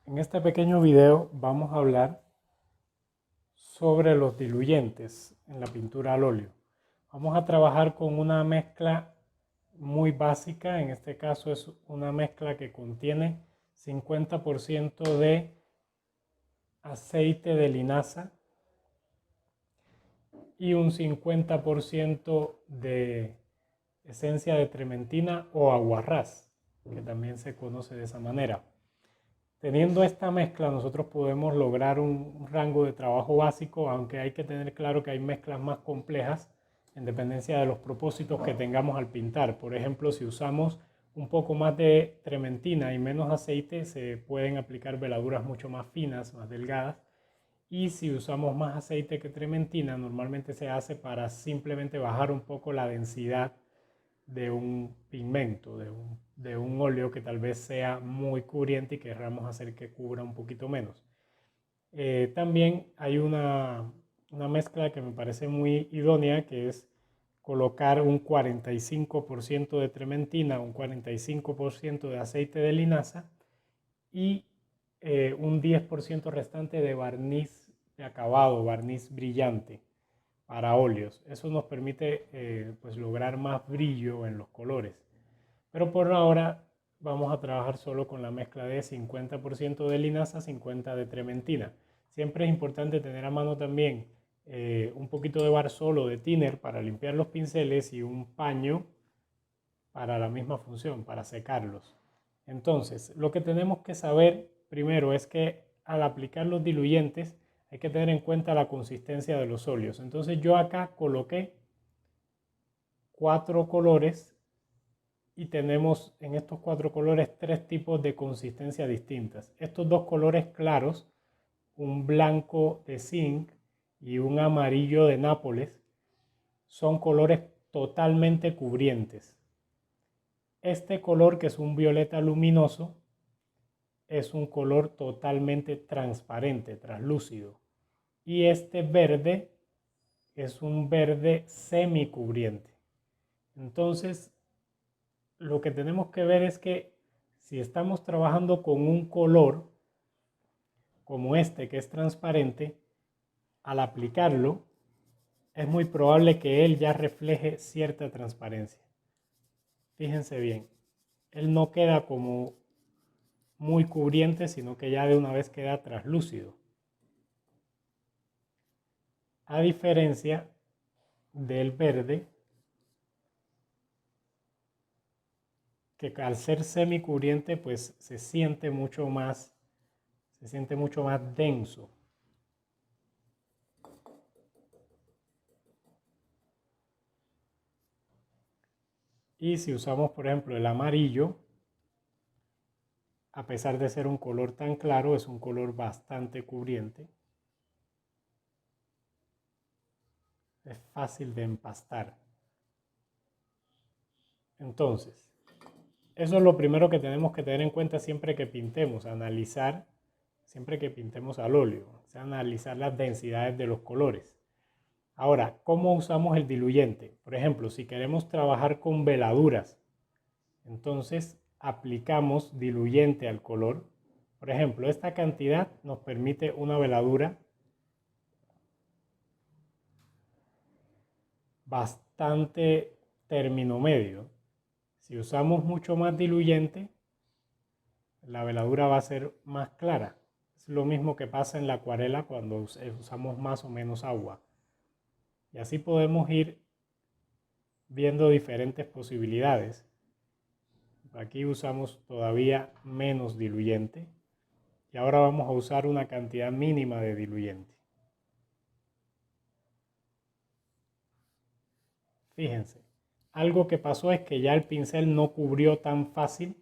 En este pequeño video vamos a hablar sobre los diluyentes en la pintura al óleo. Vamos a trabajar con una mezcla muy básica, en este caso es una mezcla que contiene 50% de aceite de linaza y un 50% de esencia de trementina o aguarrás, que también se conoce de esa manera. Teniendo esta mezcla nosotros podemos lograr un rango de trabajo básico, aunque hay que tener claro que hay mezclas más complejas en dependencia de los propósitos que tengamos al pintar. Por ejemplo, si usamos un poco más de trementina y menos aceite, se pueden aplicar veladuras mucho más finas, más delgadas. Y si usamos más aceite que trementina, normalmente se hace para simplemente bajar un poco la densidad de un pigmento, de un óleo que tal vez sea muy cubriente y queramos hacer que cubra un poquito menos. También hay una mezcla que me parece muy idónea, que es colocar un 45% de trementina, un 45% de aceite de linaza y un 10% restante de barniz de acabado, barniz brillante para óleos. Eso nos permite pues lograr más brillo en los colores. Pero por ahora vamos a trabajar solo con la mezcla de 50% de linaza, 50% de trementina. Siempre es importante tener a mano también un poquito de bar solo de thinner para limpiar los pinceles y un paño para la misma función, para secarlos. Entonces, lo que tenemos que saber primero es que al aplicar los diluyentes hay que tener en cuenta la consistencia de los óleos. Entonces yo acá coloqué 4 colores y tenemos en estos 4 colores 3 tipos de consistencia distintas. Estos dos colores claros, un blanco de zinc y un amarillo de Nápoles, son colores totalmente cubrientes. Este color, que es un violeta luminoso, es un color totalmente transparente, translúcido. Y este verde es un verde semicubriente. Entonces, lo que tenemos que ver es que si estamos trabajando con un color como este, que es transparente, al aplicarlo, es muy probable que él ya refleje cierta transparencia. Fíjense bien, él no queda como muy cubriente, sino que ya de una vez queda translúcido. A diferencia del verde, que al ser semicubriente, pues se siente mucho más denso. Y si usamos, por ejemplo, el amarillo, a pesar de ser un color tan claro, es un color bastante cubriente. Es fácil de empastar. Entonces, eso es lo primero que tenemos que tener en cuenta siempre que pintemos, analizar, siempre que pintemos al óleo, o sea, analizar las densidades de los colores. Ahora, ¿cómo usamos el diluyente? Por ejemplo, si queremos trabajar con veladuras, entonces aplicamos diluyente al color. Por ejemplo, esta cantidad nos permite una veladura bastante término medio. Si usamos mucho más diluyente, la veladura va a ser más clara. Es lo mismo que pasa en la acuarela cuando usamos más o menos agua. Y así podemos ir viendo diferentes posibilidades. Aquí usamos todavía menos diluyente y ahora vamos a usar una cantidad mínima de diluyente. Fíjense, algo que pasó es que ya el pincel no cubrió tan fácil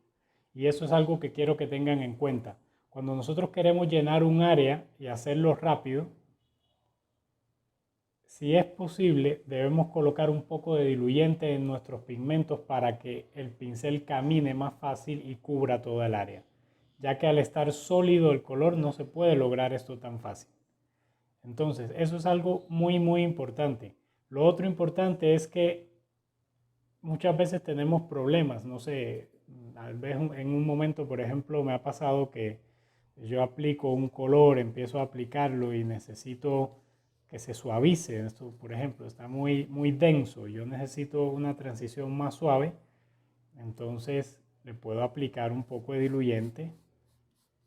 y eso es algo que quiero que tengan en cuenta. Cuando nosotros queremos llenar un área y hacerlo rápido, si es posible, debemos colocar un poco de diluyente en nuestros pigmentos para que el pincel camine más fácil y cubra toda el área, ya que al estar sólido el color no se puede lograr esto tan fácil. Entonces, eso es algo muy importante. Lo otro importante es que muchas veces tenemos problemas, no sé, tal vez en un momento, por ejemplo, me ha pasado que Yo aplico un color, empiezo a aplicarlo y necesito que se suavice. Esto, por ejemplo, está muy denso. Yo necesito una transición más suave. Entonces le puedo aplicar un poco de diluyente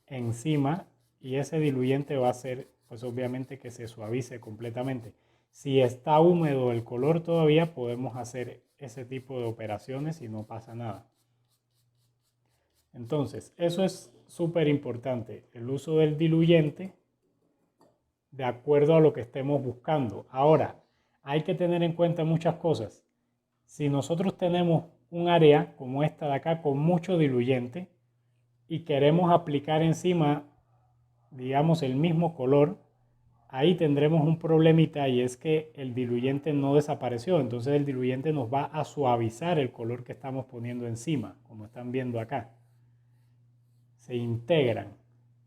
encima y ese diluyente va a hacer, pues obviamente, que se suavice completamente. Si está húmedo el color todavía, podemos hacer ese tipo de operaciones y no pasa nada. Entonces, eso es súper importante, el uso del diluyente de acuerdo a lo que estemos buscando. Ahora, hay que tener en cuenta muchas cosas. Si nosotros tenemos un área como esta de acá con mucho diluyente y queremos aplicar encima, digamos, el mismo color, ahí tendremos un problemita y es que el diluyente no desapareció. Entonces el diluyente nos va a suavizar el color que estamos poniendo encima, como están viendo acá. Se integran.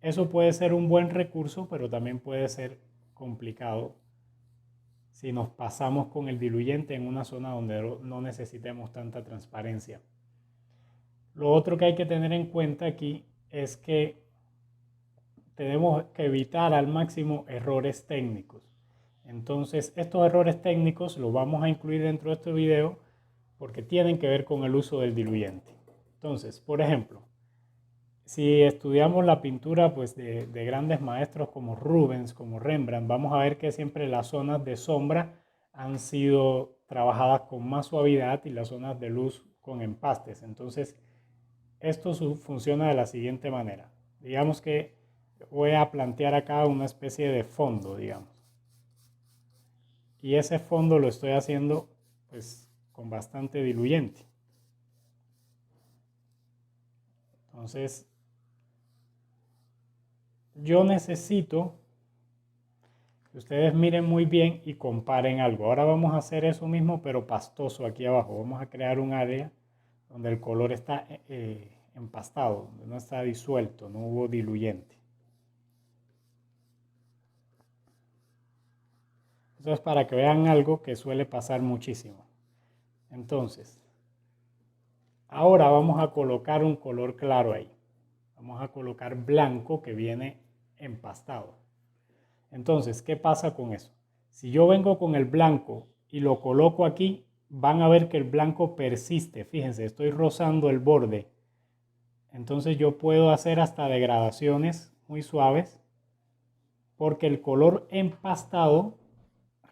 Eso puede ser un buen recurso, pero también puede ser complicado si nos pasamos con el diluyente en una zona donde no necesitemos tanta transparencia. Lo otro que hay que tener en cuenta aquí es que tenemos que evitar al máximo errores técnicos. Entonces, estos errores técnicos los vamos a incluir dentro de este video porque tienen que ver con el uso del diluyente. Entonces, por ejemplo, si estudiamos la pintura pues, de grandes maestros como Rubens, como Rembrandt, vamos a ver que siempre las zonas de sombra han sido trabajadas con más suavidad y las zonas de luz con empastes. Entonces, esto funciona de la siguiente manera. Digamos que voy a plantear acá una especie de fondo, digamos. Y ese fondo lo estoy haciendo pues con bastante diluyente. Entonces, yo necesito que ustedes miren muy bien y comparen algo. Ahora vamos a hacer eso mismo, pero pastoso aquí abajo. Vamos a crear un área donde el color está empastado, donde no está disuelto, no hubo diluyente. Eso es para que vean algo que suele pasar muchísimo. Entonces, ahora vamos a colocar un color claro ahí. Vamos a colocar blanco que viene empastado. Entonces, ¿qué pasa con eso? Si yo vengo con el blanco y lo coloco aquí, van a ver que el blanco persiste. Fíjense, estoy rozando el borde. Entonces yo puedo hacer hasta degradaciones muy suaves porque el color empastado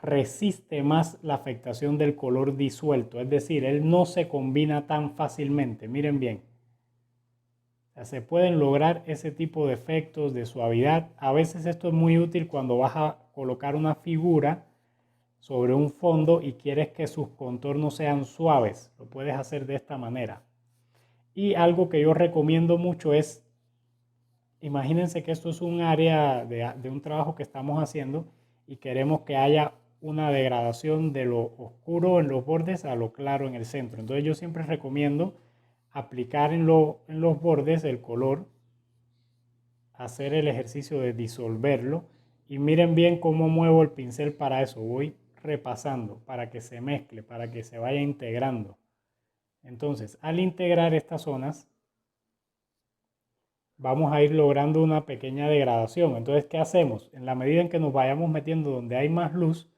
resiste más la afectación del color disuelto. Es decir, él no se combina tan fácilmente. Miren bien. O sea, se pueden lograr ese tipo de efectos de suavidad. A veces esto es muy útil cuando vas a colocar una figura sobre un fondo y quieres que sus contornos sean suaves. Lo puedes hacer de esta manera. Y algo que yo recomiendo mucho es, imagínense que esto es un área de un trabajo que estamos haciendo y queremos que haya una degradación de lo oscuro en los bordes a lo claro en el centro. Entonces yo siempre recomiendo aplicar en los bordes el color, hacer el ejercicio de disolverlo y miren bien cómo muevo el pincel para eso. Voy repasando para que se mezcle, para que se vaya integrando. Entonces, al integrar estas zonas, vamos a ir logrando una pequeña degradación. Entonces, ¿qué hacemos? En la medida en que nos vayamos metiendo donde hay más luz,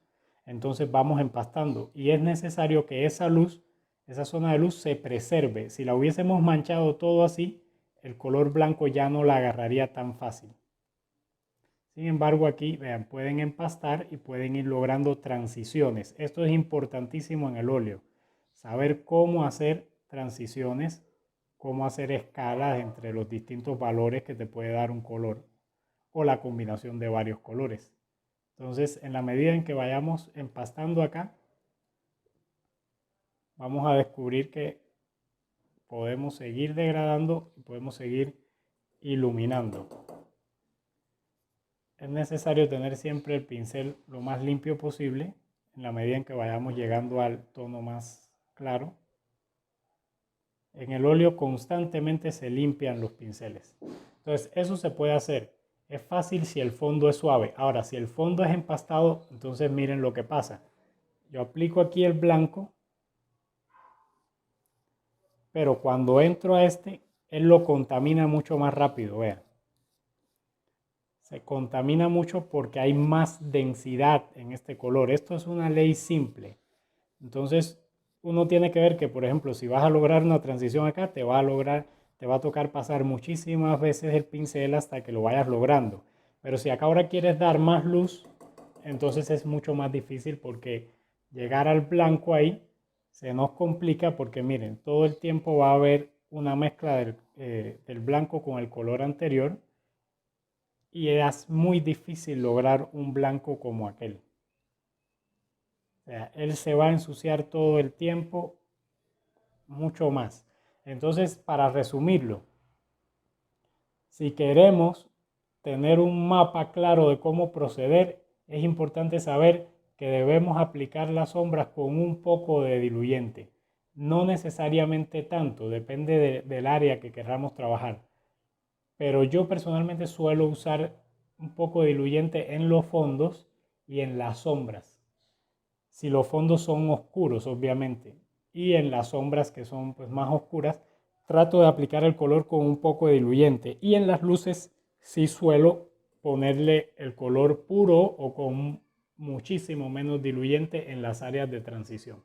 entonces vamos empastando y es necesario que esa luz, esa zona de luz se preserve. Si la hubiésemos manchado todo así, el color blanco ya no la agarraría tan fácil. Sin embargo, aquí, vean, pueden empastar y pueden ir logrando transiciones. Esto es importantísimo en el óleo. Saber cómo hacer transiciones, cómo hacer escalas entre los distintos valores que te puede dar un color o la combinación de varios colores. Entonces, en la medida en que vayamos empastando acá, vamos a descubrir que podemos seguir degradando y podemos seguir iluminando. Es necesario tener siempre el pincel lo más limpio posible en la medida en que vayamos llegando al tono más claro. En el óleo constantemente se limpian los pinceles. Entonces eso se puede hacer. Es fácil si el fondo es suave. Ahora, si el fondo es empastado, entonces miren lo que pasa. Yo aplico aquí el blanco, pero cuando entro a este, él lo contamina mucho más rápido, vean. se contamina mucho porque hay más densidad en este color. Esto es una ley simple. Entonces, uno tiene que ver que, por ejemplo, si vas a lograr una transición acá, te va a tocar pasar muchísimas veces el pincel hasta que lo vayas logrando. Pero si acá ahora quieres dar más luz, entonces es mucho más difícil porque llegar al blanco ahí se nos complica porque miren, todo el tiempo va a haber una mezcla del blanco con el color anterior y es muy difícil lograr un blanco como aquel. O sea, él se va a ensuciar todo el tiempo mucho más. Entonces, para resumirlo, si queremos tener un mapa claro de cómo proceder, es importante saber que debemos aplicar las sombras con un poco de diluyente. No necesariamente tanto, depende del área que queramos trabajar. Pero yo personalmente suelo usar un poco de diluyente en los fondos y en las sombras. Si los fondos son oscuros, obviamente, y en las sombras que son pues, más oscuras, trato de aplicar el color con un poco de diluyente. Y en las luces sí suelo ponerle el color puro o con muchísimo menos diluyente en las áreas de transición.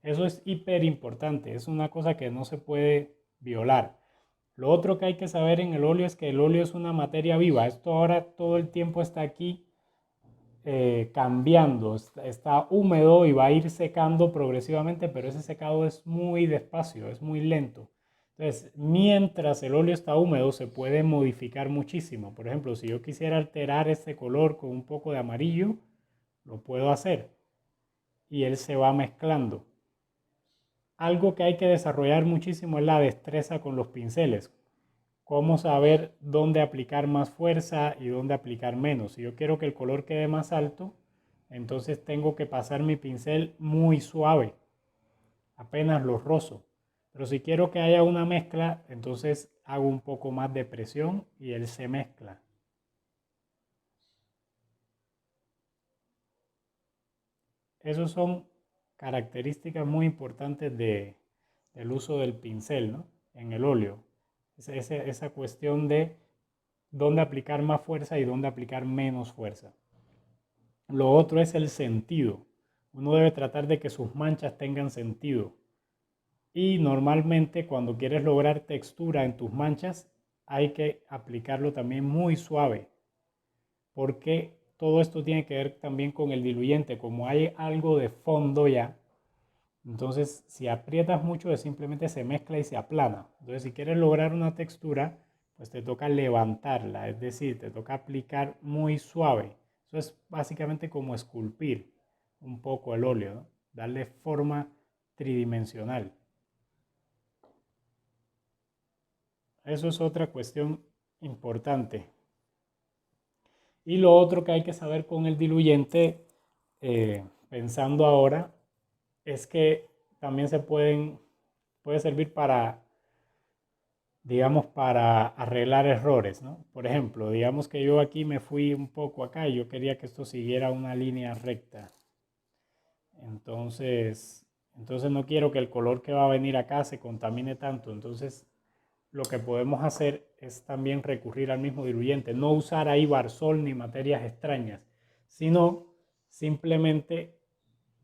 Eso es hiper importante, es una cosa que no se puede violar. Lo otro que hay que saber en el óleo es que el óleo es una materia viva. Esto ahora todo el tiempo está aquí cambiando, está húmedo y va a ir secando progresivamente, pero ese secado es muy despacio, es muy lento. Entonces, mientras el óleo está húmedo, se puede modificar muchísimo. Por ejemplo, si yo quisiera alterar este color con un poco de amarillo, lo puedo hacer y él se va mezclando. Algo que hay que desarrollar muchísimo es la destreza con los pinceles. Cómo saber dónde aplicar más fuerza y dónde aplicar menos. Si yo quiero que el color quede más alto, entonces tengo que pasar mi pincel muy suave, apenas lo rozo. Pero si quiero que haya una mezcla, entonces hago un poco más de presión y él se mezcla. Esas son características muy importantes del uso del pincel, ¿no? En el óleo. Esa cuestión de dónde aplicar más fuerza y dónde aplicar menos fuerza. Lo otro es el sentido. Uno debe tratar de que sus manchas tengan sentido. Y normalmente cuando quieres lograr textura en tus manchas, hay que aplicarlo también muy suave. Porque todo esto tiene que ver también con el diluyente. Como hay algo de fondo ya, entonces si aprietas mucho, simplemente se mezcla y se aplana. Entonces si quieres lograr una textura, pues te toca levantarla. Es decir, te toca aplicar muy suave. Eso es básicamente como esculpir un poco el óleo, ¿no? Darle forma tridimensional. Eso es otra cuestión importante. Y lo otro que hay que saber con el diluyente, pensando ahora, es que también puede servir para, digamos, para arreglar errores, ¿no? Por ejemplo, digamos que yo aquí me fui un poco acá y yo quería que esto siguiera una línea recta. Entonces no quiero que el color que va a venir acá se contamine tanto. Entonces lo que podemos hacer es también recurrir al mismo diluyente, no usar ahí barsol ni materias extrañas, sino simplemente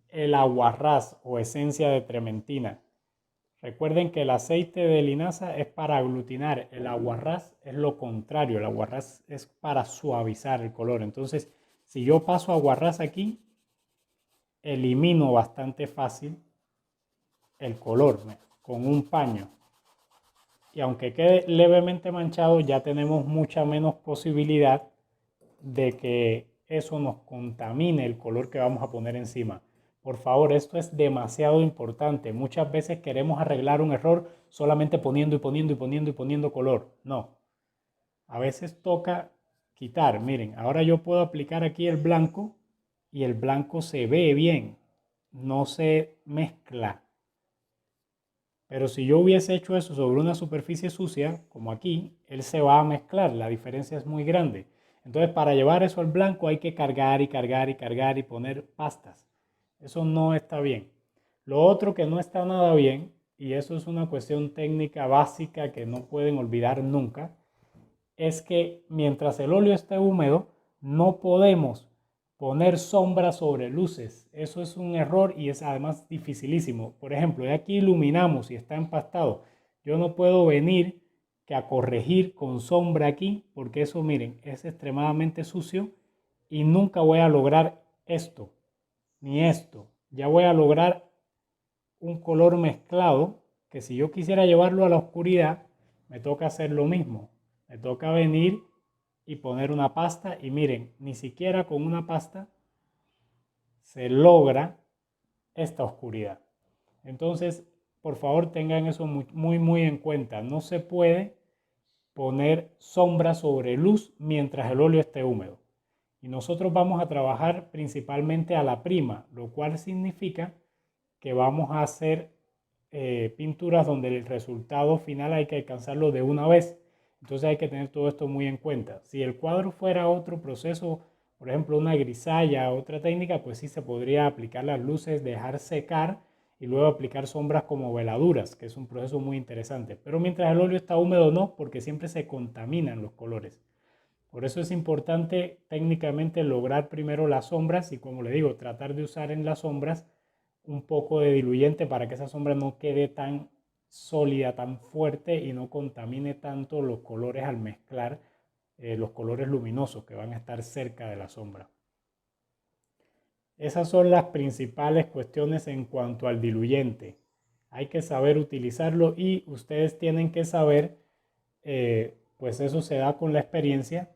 el aguarrás o esencia de trementina. Recuerden que el aceite de linaza es para aglutinar, el aguarrás es lo contrario, el aguarrás es para suavizar el color. Entonces, si yo paso aguarrás aquí, elimino bastante fácil el color con un paño. Y aunque quede levemente manchado, ya tenemos mucha menos posibilidad de que eso nos contamine el color que vamos a poner encima. Por favor, esto es demasiado importante. Muchas veces queremos arreglar un error solamente poniendo y poniendo y poniendo y poniendo color. No. A veces toca quitar. Miren, ahora yo puedo aplicar aquí el blanco y el blanco se ve bien. No se mezcla. Pero si yo hubiese hecho eso sobre una superficie sucia, como aquí, él se va a mezclar. La diferencia es muy grande. Entonces, para llevar eso al blanco hay que cargar y cargar y cargar y poner pastas. Eso no está bien. Lo otro que no está nada bien, y eso es una cuestión técnica básica que no pueden olvidar nunca, es que mientras el óleo esté húmedo, no podemos poner sombras sobre luces. Eso es un error y es además dificilísimo. Por ejemplo, de aquí iluminamos y está empastado. Yo no puedo venir que a corregir con sombra aquí, porque eso, miren, es extremadamente sucio y nunca voy a lograr esto, ni esto. Ya voy a lograr un color mezclado que si yo quisiera llevarlo a la oscuridad, me toca hacer lo mismo. Me toca venir y poner una pasta y miren, ni siquiera con una pasta se logra esta oscuridad. Entonces, por favor, tengan eso muy en cuenta. No se puede poner sombra sobre luz mientras el óleo esté húmedo. Y nosotros vamos a trabajar principalmente a la prima, lo cual significa que vamos a hacer pinturas donde el resultado final hay que alcanzarlo de una vez. Entonces hay que tener todo esto muy en cuenta. Si el cuadro fuera otro proceso, por ejemplo una grisalla, otra técnica, pues sí se podría aplicar las luces, dejar secar y luego aplicar sombras como veladuras, que es un proceso muy interesante. Pero mientras el óleo está húmedo no, porque siempre se contaminan los colores. Por eso es importante técnicamente lograr primero las sombras y, como le digo, tratar de usar en las sombras un poco de diluyente para que esa sombra no quede tan sólida, tan fuerte y no contamine tanto los colores al mezclar los colores luminosos que van a estar cerca de la sombra. Esas son las principales cuestiones en cuanto al diluyente. Hay que saber utilizarlo y ustedes tienen que saber, pues eso se da con la experiencia,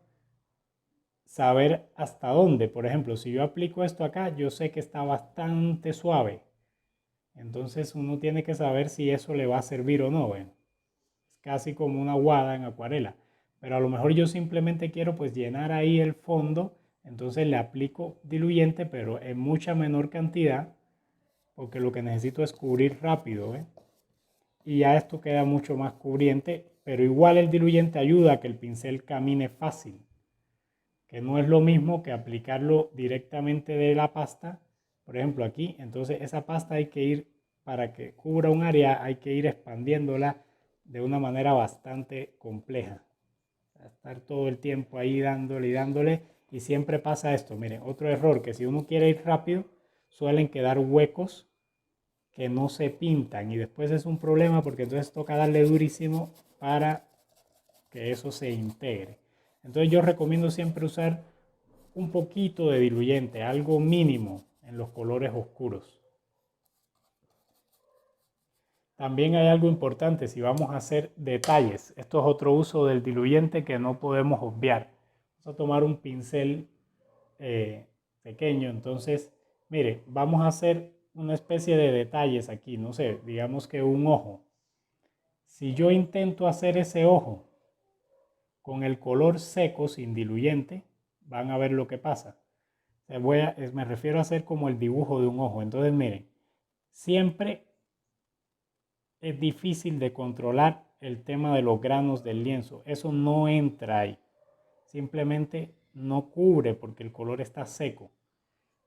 saber hasta dónde. Por ejemplo, si yo aplico esto acá, yo sé que está bastante suave. Entonces uno tiene que saber si eso le va a servir o no. Es casi como una aguada en acuarela. Pero a lo mejor yo simplemente quiero pues llenar ahí el fondo. Entonces le aplico diluyente, pero en mucha menor cantidad. Porque lo que necesito es cubrir rápido. Y ya esto queda mucho más cubriente. Pero igual el diluyente ayuda a que el pincel camine fácil, que no es lo mismo que aplicarlo directamente de la pasta, por ejemplo aquí. Entonces esa pasta hay que ir, para que cubra un área, hay que ir expandiéndola de una manera bastante compleja. Estar todo el tiempo ahí dándole y dándole, y siempre pasa esto. Miren, otro error, que si uno quiere ir rápido, suelen quedar huecos que no se pintan y después es un problema porque entonces toca darle durísimo para que eso se integre. Entonces yo recomiendo siempre usar un poquito de diluyente, algo mínimo en los colores oscuros. También hay algo importante si vamos a hacer detalles. Esto es otro uso del diluyente que no podemos obviar. Vamos a tomar un pincel pequeño. Entonces, mire, vamos a hacer una especie de detalles aquí. No sé, digamos que un ojo. Si yo intento hacer ese ojo con el color seco, sin diluyente, van a ver lo que pasa. Me refiero a hacer como el dibujo de un ojo. Entonces, miren, siempre es difícil de controlar el tema de los granos del lienzo. Eso no entra ahí. Simplemente no cubre porque el color está seco.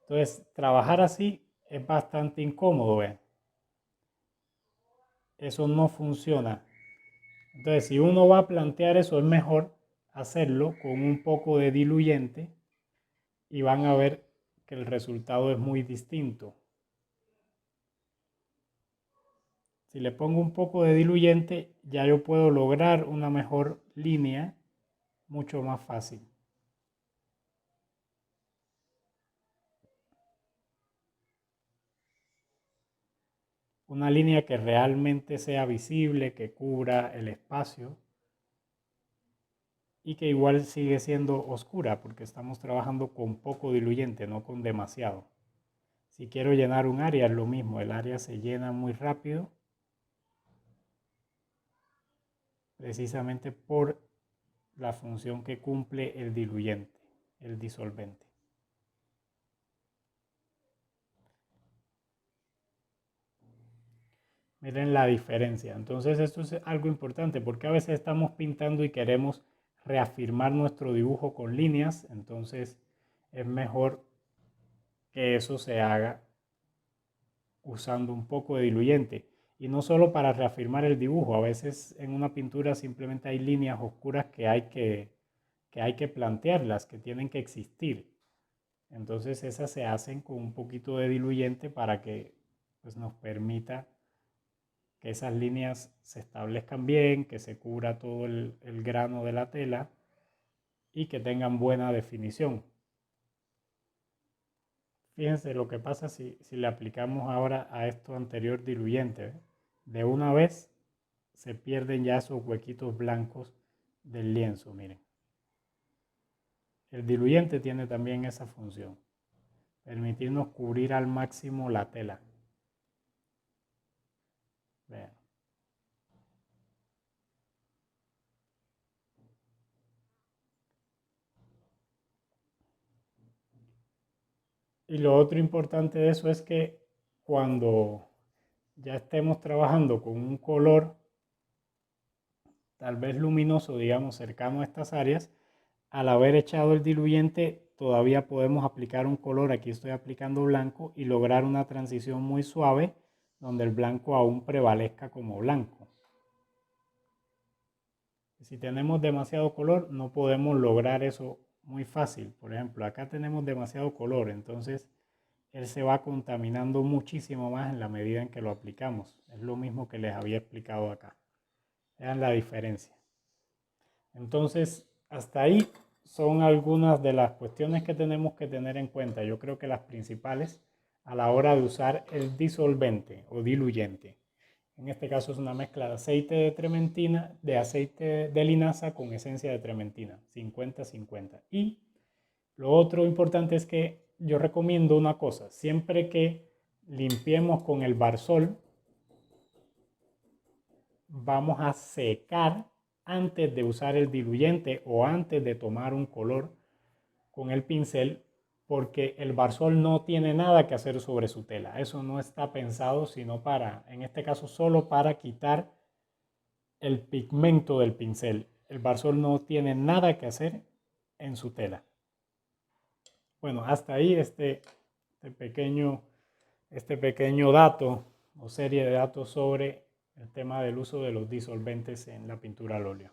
Entonces, trabajar así es bastante incómodo, ¿ven? Eso no funciona. Entonces, si uno va a plantear eso, es mejor hacerlo con un poco de diluyente y van a ver que el resultado es muy distinto. Si le pongo un poco de diluyente, ya yo puedo lograr una mejor línea mucho más fácil. Una línea que realmente sea visible, que cubra el espacio y que igual sigue siendo oscura porque estamos trabajando con poco diluyente, no con demasiado. Si quiero llenar un área es lo mismo, el área se llena muy rápido precisamente por la función que cumple el diluyente, el disolvente. Miren la diferencia. Entonces esto es algo importante porque a veces estamos pintando y queremos reafirmar nuestro dibujo con líneas. Entonces es mejor que eso se haga usando un poco de diluyente. Y no solo para reafirmar el dibujo, a veces en una pintura simplemente hay líneas oscuras que hay que plantearlas, que tienen que existir. Entonces esas se hacen con un poquito de diluyente para que pues, nos permita que esas líneas se establezcan bien, que se cubra todo el grano de la tela y que tengan buena definición. Fíjense lo que pasa si le aplicamos ahora a esto anterior diluyente. ¿Ve? De una vez se pierden ya esos huequitos blancos del lienzo, miren. El diluyente tiene también esa función, permitirnos cubrir al máximo la tela. Vean. Y lo otro importante de eso es que cuando ya estemos trabajando con un color tal vez luminoso, digamos, cercano a estas áreas, al haber echado el diluyente todavía podemos aplicar un color, aquí estoy aplicando blanco, y lograr una transición muy suave donde el blanco aún prevalezca como blanco. Si tenemos demasiado color no podemos lograr eso muy fácil. Por ejemplo, acá tenemos demasiado color, entonces él se va contaminando muchísimo más en la medida en que lo aplicamos. Es lo mismo que les había explicado acá. Vean la diferencia. Entonces, hasta ahí son algunas de las cuestiones que tenemos que tener en cuenta. Yo creo que las principales a la hora de usar el disolvente o diluyente. En este caso es una mezcla de aceite de trementina, de aceite de linaza con esencia de trementina, 50-50. Y lo otro importante es que yo recomiendo una cosa, siempre que limpiemos con el Barsol, vamos a secar antes de usar el diluyente o antes de tomar un color con el pincel, porque el Barsol no tiene nada que hacer sobre su tela. Eso no está pensado sino para, en este caso, solo para quitar el pigmento del pincel. El Barsol no tiene nada que hacer en su tela. Bueno, hasta ahí este pequeño dato o serie de datos sobre el tema del uso de los disolventes en la pintura al óleo.